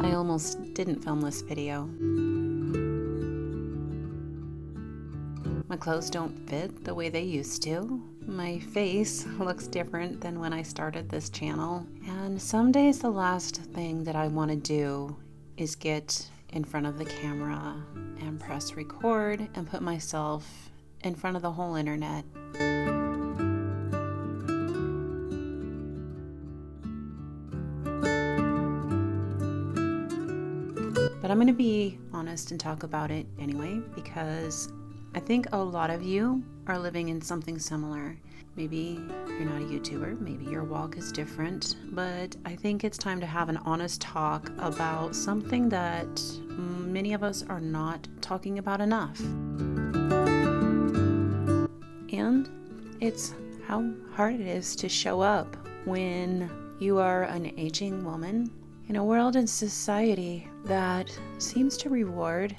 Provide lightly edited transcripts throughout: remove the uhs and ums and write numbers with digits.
I almost didn't film this video. My clothes don't fit the way they used to. My face looks different than when I started this channel. And some days the last thing that I want to do is get in front of the camera and press record and put myself in front of the whole internet. But I'm going to be honest and talk about it anyway, because I think a lot of you are living in something similar. Maybe you're not a YouTuber, maybe your walk is different, but I think it's time to have an honest talk about something that many of us are not talking about enough. And it's how hard it is to show up when you are an aging woman in a world and society that seems to reward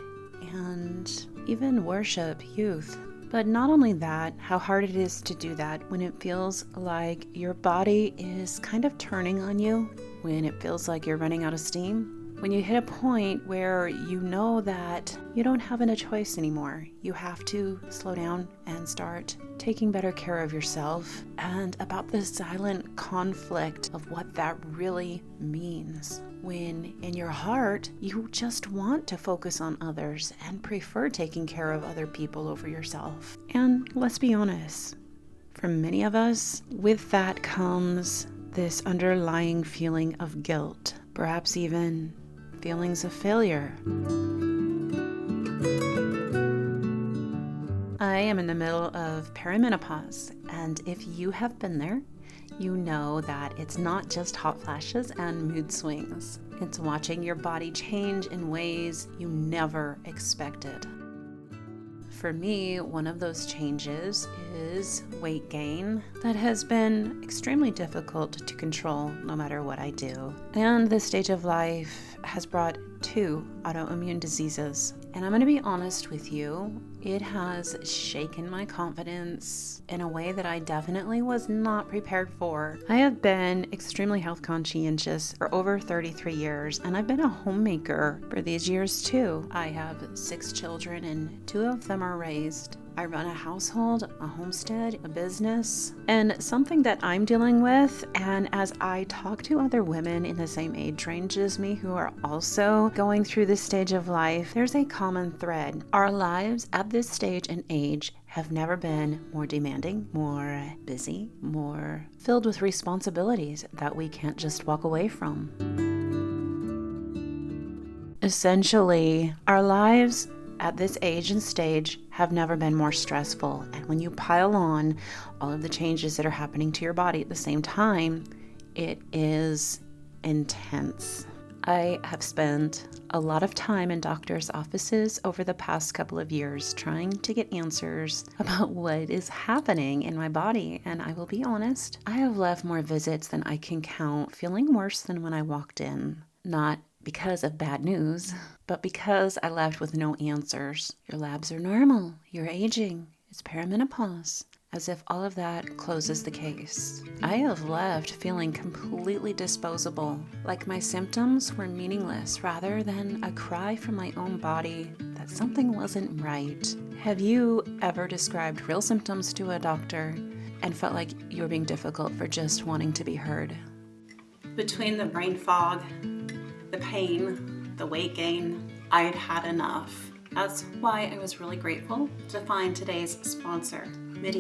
and even worship youth. But not only that, how hard it is to do that when it feels like your body is kind of turning on you, when it feels like you're running out of steam, when you hit a point where you know that you don't have a choice anymore. You have to slow down and start taking better care of yourself, and about the silent conflict of what that really means. When in your heart, you just want to focus on others and prefer taking care of other people over yourself. And let's be honest, for many of us, with that comes this underlying feeling of guilt, perhaps even feelings of failure. I am in the middle of perimenopause, and if you have been there, you know that it's not just hot flashes and mood swings. It's watching your body change in ways you never expected. For me, one of those changes is weight gain that has been extremely difficult to control no matter what I do. And this stage of life has brought 2 autoimmune diseases. And I'm going to be honest with you, it has shaken my confidence in a way that I definitely was not prepared for. I have been extremely health conscientious for over 33 years, and I've been a homemaker for these years too. I have 6 children, and 2 of them are raised. I run a household, a homestead, a business, and something that I'm dealing with, and as I talk to other women in the same age range as me who are also going through this stage of life, there's a common thread. Our lives at this stage and age have never been more demanding, more busy, more filled with responsibilities that we can't just walk away from. Essentially, our lives at this age and stage have never been more stressful. And when you pile on all of the changes that are happening to your body at the same time, it is intense. I have spent a lot of time in doctors' offices over the past couple of years trying to get answers about what is happening in my body. And I will be honest, I have left more visits than I can count, feeling worse than when I walked in. Not because of bad news, but because I left with no answers. Your labs are normal. You're aging. It's perimenopause. As if all of that closes the case. I have left feeling completely disposable, like my symptoms were meaningless rather than a cry from my own body that something wasn't right. Have you ever described real symptoms to a doctor and felt like you were being difficult for just wanting to be heard? Between the brain fog, the pain, the weight gain, I had had enough. That's why I was really grateful to find today's sponsor,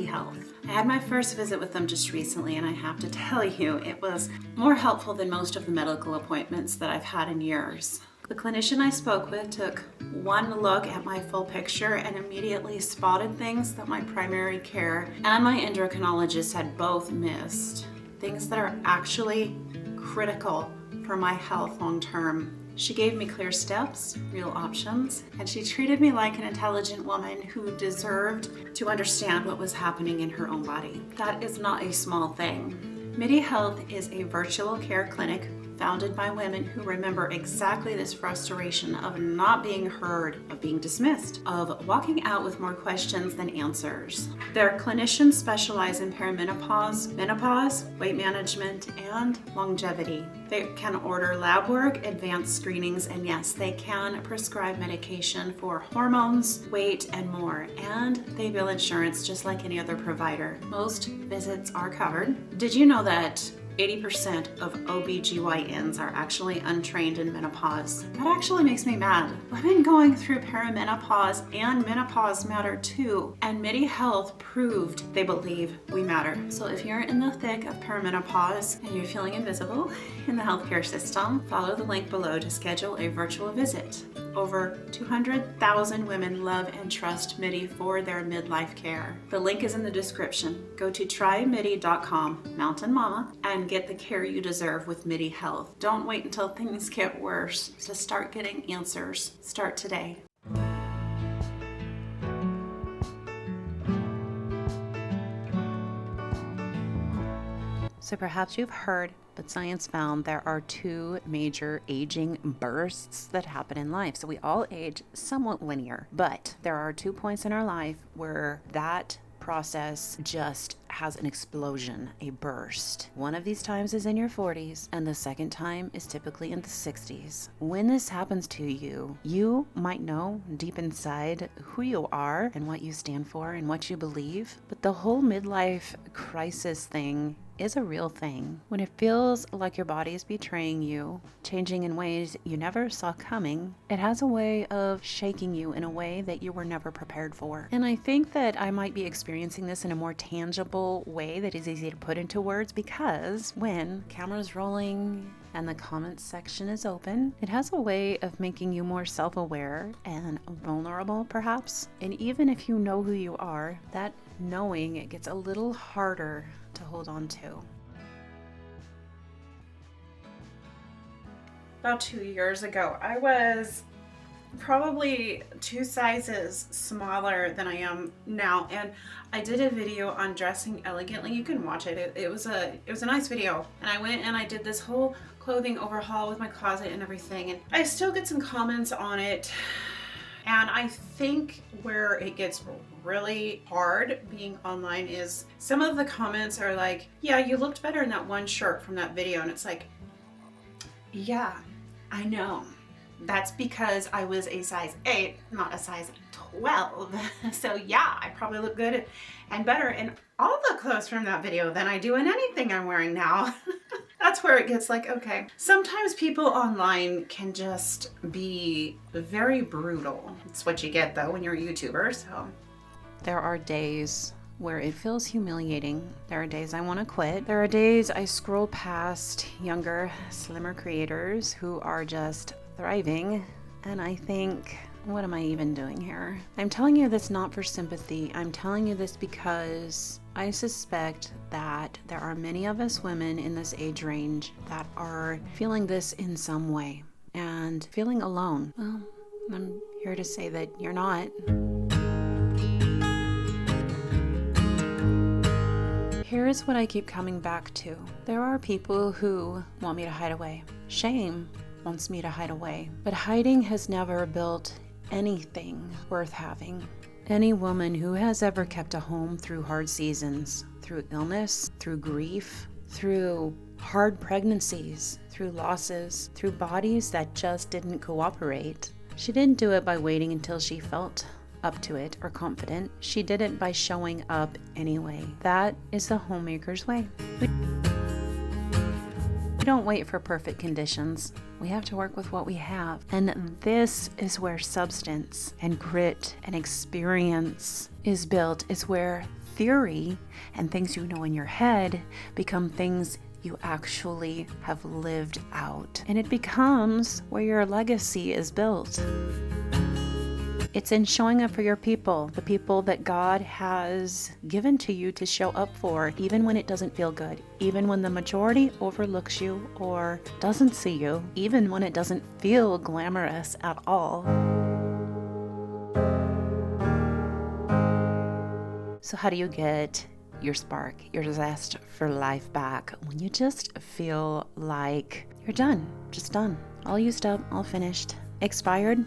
Health. I had my first visit with them just recently, and I have to tell you, it was more helpful than most of the medical appointments that I've had in years. The clinician I spoke with took one look at my full picture and immediately spotted things that my primary care and my endocrinologist had both missed. Things that are actually critical for my health long term. She gave me clear steps, real options, and she treated me like an intelligent woman who deserved to understand what was happening in her own body. That is not a small thing. Health is a virtual care clinic founded by women who remember exactly this frustration of not being heard, of being dismissed, of walking out with more questions than answers. Their clinicians specialize in perimenopause, menopause, weight management, and longevity. They can order lab work, advanced screenings, and yes, they can prescribe medication for hormones, weight, and more. And they bill insurance just like any other provider. Most visits are covered. Did you know that 80% of OBGYNs are actually untrained in menopause? That actually makes me mad. Women going through perimenopause and menopause matter too, and MIDI Health proved they believe we matter. So if you're in the thick of perimenopause and you're feeling invisible in the healthcare system, follow the link below to schedule a virtual visit. Over 200,000 women love and trust MIDI for their midlife care. The link is in the description. Go to trymidi.com, Mountain Mama, and get the care you deserve with MIDI Health. Don't wait until things get worse to start getting answers. Start today. So perhaps you've heard, but science found there are two major aging bursts that happen in life. So we all age somewhat linear, but there are 2 points in our life where that process just has an explosion, a burst. One of these times is in your 40s, and the second time is typically in the 60s. When this happens to you, you might know deep inside who you are and what you stand for and what you believe, but the whole midlife crisis thing is a real thing. When it feels like your body is betraying you, changing in ways you never saw coming, it has a way of shaking you in a way that you were never prepared for. And I think that I might be experiencing this in a more tangible way that is easy to put into words, because when camera's rolling and the comments section is open, it has a way of making you more self-aware and vulnerable, perhaps. And even if you know who you are, that knowing it gets a little harder to hold on to. About 2 years ago, I was probably 2 sizes smaller than I am now, and I did a video on dressing elegantly. You can watch it. It was a nice video, and I went and I did this whole clothing overhaul with my closet and everything, and I still get some comments on it. And I think where it gets really hard being online is some of the comments are like, yeah, you looked better in that one shirt from that video. And it's like, yeah, I know. That's because I was a size 8, not a size 12. So yeah, I probably look good and better in all the clothes from that video than I do in anything I'm wearing now. That's where it gets like, okay. Sometimes people online can just be very brutal. It's what you get though when you're a YouTuber, so. There are days where it feels humiliating. There are days I want to quit. There are days I scroll past younger, slimmer creators who are just thriving, and I think, what am I even doing here? I'm telling you this not for sympathy. I'm telling you this because I suspect that there are many of us women in this age range that are feeling this in some way and feeling alone. Well, I'm here to say that you're not. Here's what I keep coming back to. There are people who want me to hide away. Shame wants me to hide away. But hiding has never built anything worth having. Any woman who has ever kept a home through hard seasons, through illness, through grief, through hard pregnancies, through losses, through bodies that just didn't cooperate, she didn't do it by waiting until she felt up to it or confident. She did it by showing up anyway. That is the homemaker's way. We don't wait for perfect conditions. We have to work with what we have. And this is where substance and grit and experience is built. It's where theory and things you know in your head become things you actually have lived out. And it becomes where your legacy is built. It's in showing up for your people, the people that God has given to you to show up for, even when it doesn't feel good, even when the majority overlooks you or doesn't see you, even when it doesn't feel glamorous at all. So how do you get your spark, your zest for life back when you just feel like you're done. Just done. All used up, all finished. Expired.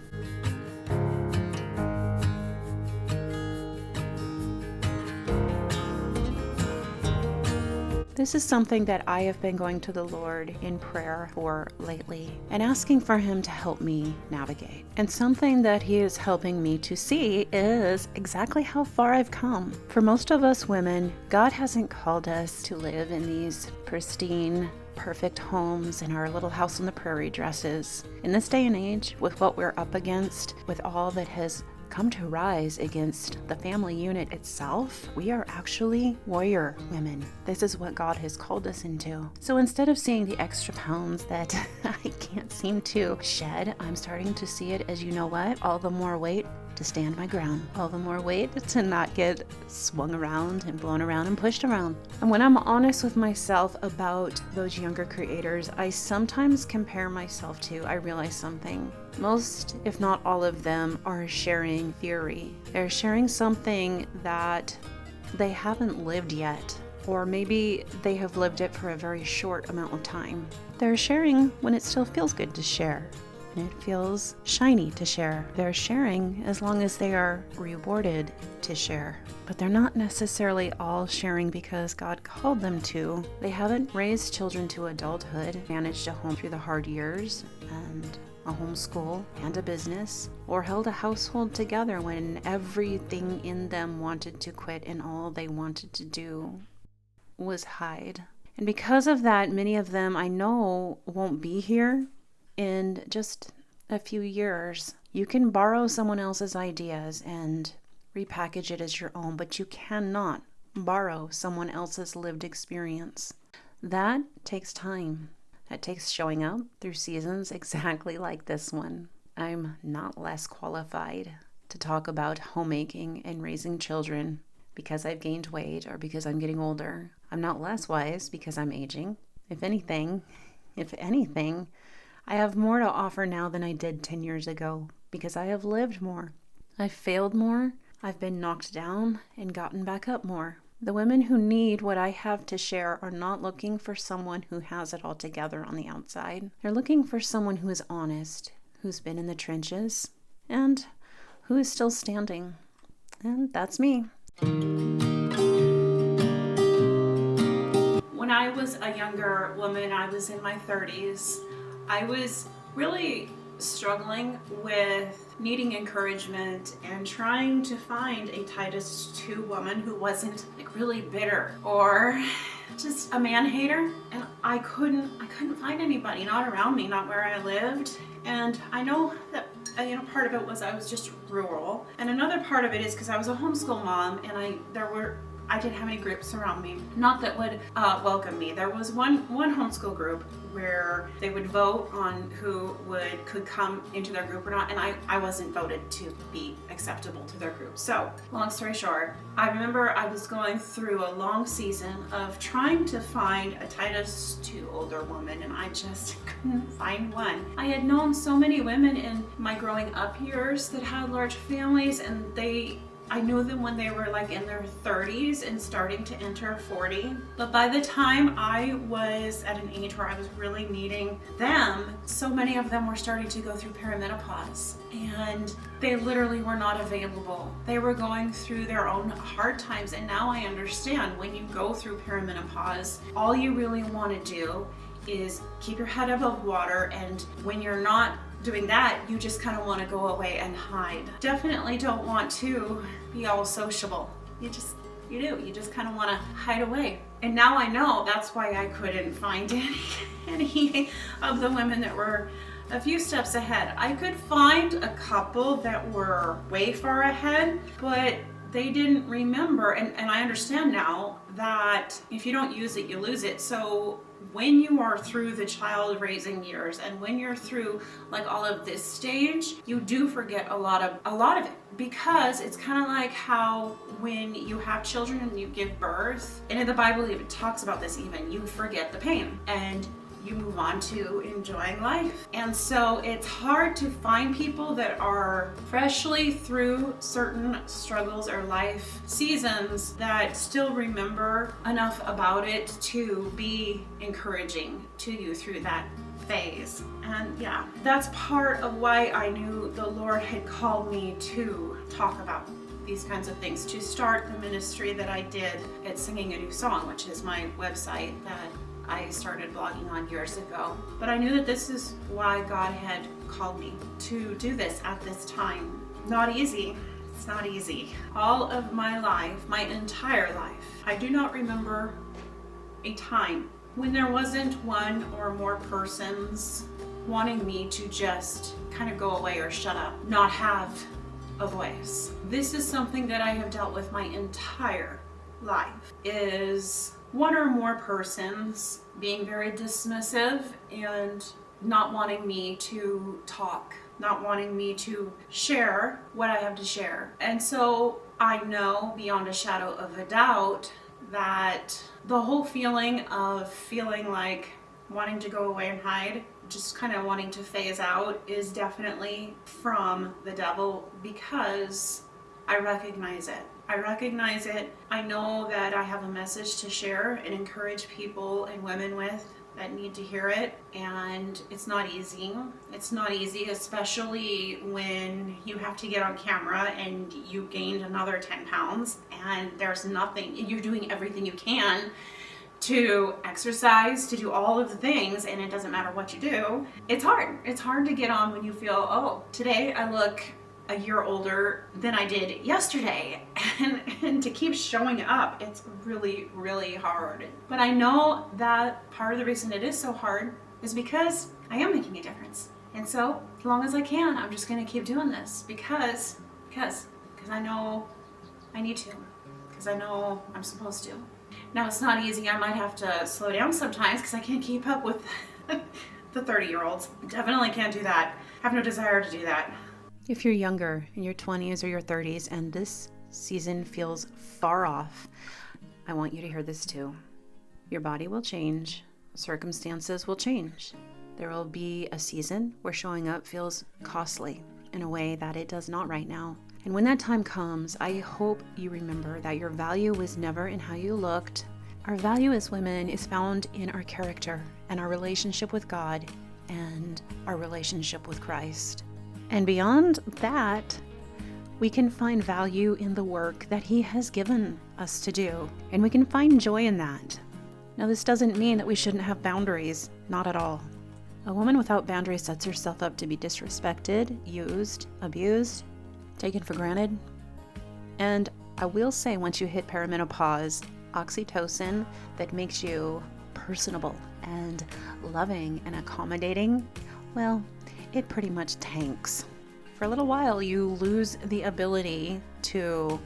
This is something that I have been going to the Lord in prayer for lately and asking for Him to help me navigate. And something that He is helping me to see is exactly how far I've come. For most of us women, God hasn't called us to live in these pristine, perfect homes in our little house on the prairie dresses. In this day and age, with what we're up against, with all that has come to rise against the family unit itself, we are actually warrior women. This is what God has called us into. So instead of seeing the extra pounds that I can't seem to shed, I'm starting to see it as, you know what, all the more weight to stand my ground, all the more weight to not get swung around and blown around and pushed around. And when I'm honest with myself about those younger creators, I sometimes compare myself to, I realize something. Most, if not all of them, are sharing theory. They're sharing something that they haven't lived yet, or maybe they have lived it for a very short amount of time. They're sharing when it still feels good to share. And it feels shiny to share. They're sharing as long as they are rewarded to share. But they're not necessarily all sharing because God called them to. They haven't raised children to adulthood, managed a home through the hard years, and a homeschool and a business, or held a household together when everything in them wanted to quit and all they wanted to do was hide. And because of that, many of them I know won't be here in just a few years. You can borrow someone else's ideas and repackage it as your own, but you cannot borrow someone else's lived experience. That takes time. That takes showing up through seasons exactly like this one. I'm not less qualified to talk about homemaking and raising children because I've gained weight or because I'm getting older. I'm not less wise because I'm aging. If anything, I have more to offer now than I did 10 years ago because I have lived more. I've failed more. I've been knocked down and gotten back up more. The women who need what I have to share are not looking for someone who has it all together on the outside. They're looking for someone who is honest, who's been in the trenches, and who is still standing. And that's me. When I was a younger woman, I was in my 30s. I was really struggling with needing encouragement and trying to find a Titus 2 woman who wasn't like really bitter or just a man hater. And I couldn't find anybody, not around me, not where I lived. And I know that part of it was I was just rural, and another part of it is because I was a homeschool mom, and I didn't have any groups around me, not that would welcome me. There was one homeschool group where they would vote on who could come into their group or not, and I wasn't voted to be acceptable to their group. So, long story short, I remember I was going through a long season of trying to find a Titus 2 older woman, and I just couldn't find one. I had known so many women in my growing up years that had large families, and I knew them when they were like in their 30s and starting to enter 40. But by the time I was at an age where I was really needing them, so many of them were starting to go through perimenopause, and they literally were not available. They were going through their own hard times, and now I understand when you go through perimenopause, all you really want to do is keep your head above water, and when you're not doing that, you just kind of want to go away and hide. Definitely don't want to be all sociable. You just kind of want to hide away. And now I know that's why I couldn't find any of the women that were a few steps ahead. I could find a couple that were way far ahead, but they didn't remember. And I understand now that if you don't use it, you lose it. So when you are through the child raising years and when you're through like all of this stage, you do forget a lot of it, because it's kind of like how when you have children and you give birth, and in the Bible it talks about this, even you forget the pain, and you move on to enjoying life. And so it's hard to find people that are freshly through certain struggles or life seasons that still remember enough about it to be encouraging to you through that phase. And yeah, that's part of why I knew the Lord had called me to talk about these kinds of things, to start the ministry that I did at Singing a New Song, which is my website that I started blogging on years ago. But I knew that this is why God had called me to do this at this time. Not easy. It's not easy. All of my life, my entire life, I do not remember a time when there wasn't one or more persons wanting me to just kind of go away or shut up, not have a voice. This is something that I have dealt with my entire life, is one or more persons being very dismissive and not wanting me to talk, not wanting me to share what I have to share. And so I know beyond a shadow of a doubt that the whole feeling of feeling like wanting to go away and hide, just kind of wanting to phase out, is definitely from the devil, because I recognize it. I know that I have a message to share and encourage people and women with that need to hear it, and it's not easy. It's not easy, especially when you have to get on camera and you gained another 10 pounds and there's nothing, you're doing everything you can to exercise, to do all of the things, and it doesn't matter what you do. It's hard. It's hard to get on when you feel, oh, today I look a year older than I did yesterday, and to keep showing up, it's really, really hard. But I know that part of the reason it is so hard is because I am making a difference. And so as long as I can, I'm just gonna keep doing this because I know I need to, because I know I'm supposed to. Now, it's not easy. I might have to slow down sometimes because I can't keep up with the 30-year-olds. Definitely can't do that. I have no desire to do that. If you're younger, in your 20s or your 30s, and this season feels far off, I want you to hear this too. Your body will change. Circumstances will change. There will be a season where showing up feels costly in a way that it does not right now. And when that time comes, I hope you remember that your value was never in how you looked. Our value as women is found in our character and our relationship with God and our relationship with Christ. And beyond that, we can find value in the work that He has given us to do, and we can find joy in that. Now, this doesn't mean that we shouldn't have boundaries, not at all. A woman without boundaries sets herself up to be disrespected, used, abused, taken for granted. And I will say, once you hit perimenopause, oxytocin that makes you personable and loving and accommodating, well, it pretty much tanks. For a little while, you lose the ability to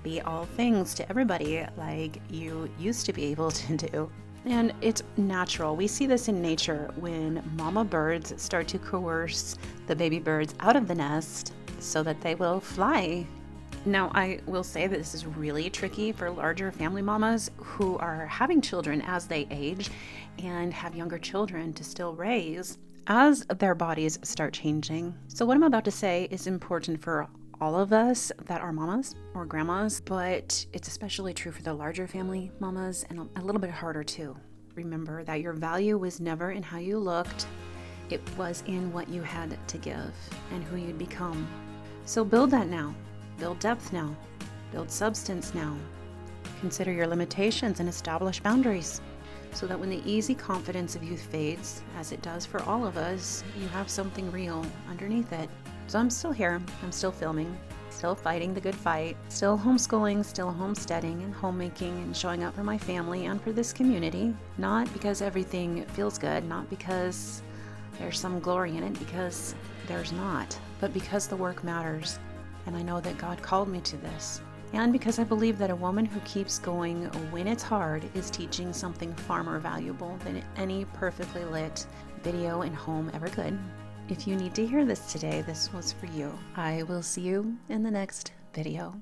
be all things to everybody like you used to be able to do. And it's natural. We see this in nature when mama birds start to coerce the baby birds out of the nest so that they will fly. Now, I will say that this is really tricky for larger family mamas who are having children as they age and have younger children to still raise as their bodies start changing. So what I'm about to say is important for all of us that are mamas or grandmas, but it's especially true for the larger family mamas, and a little bit harder too. Remember that your value was never in how you looked. It was in what you had to give and who you'd become. So build that now. Build depth now. Build substance now. Consider your limitations and establish boundaries so that when the easy confidence of youth fades, as it does for all of us, you have something real underneath it. So I'm still here. I'm still filming, still fighting the good fight, still homeschooling, still homesteading and homemaking and showing up for my family and for this community. Not because everything feels good, not because there's some glory in it, because there's not, but because the work matters. And I know that God called me to this. And because I believe that a woman who keeps going when it's hard is teaching something far more valuable than any perfectly lit video and home ever could. If you need to hear this today, this was for you. I will see you in the next video.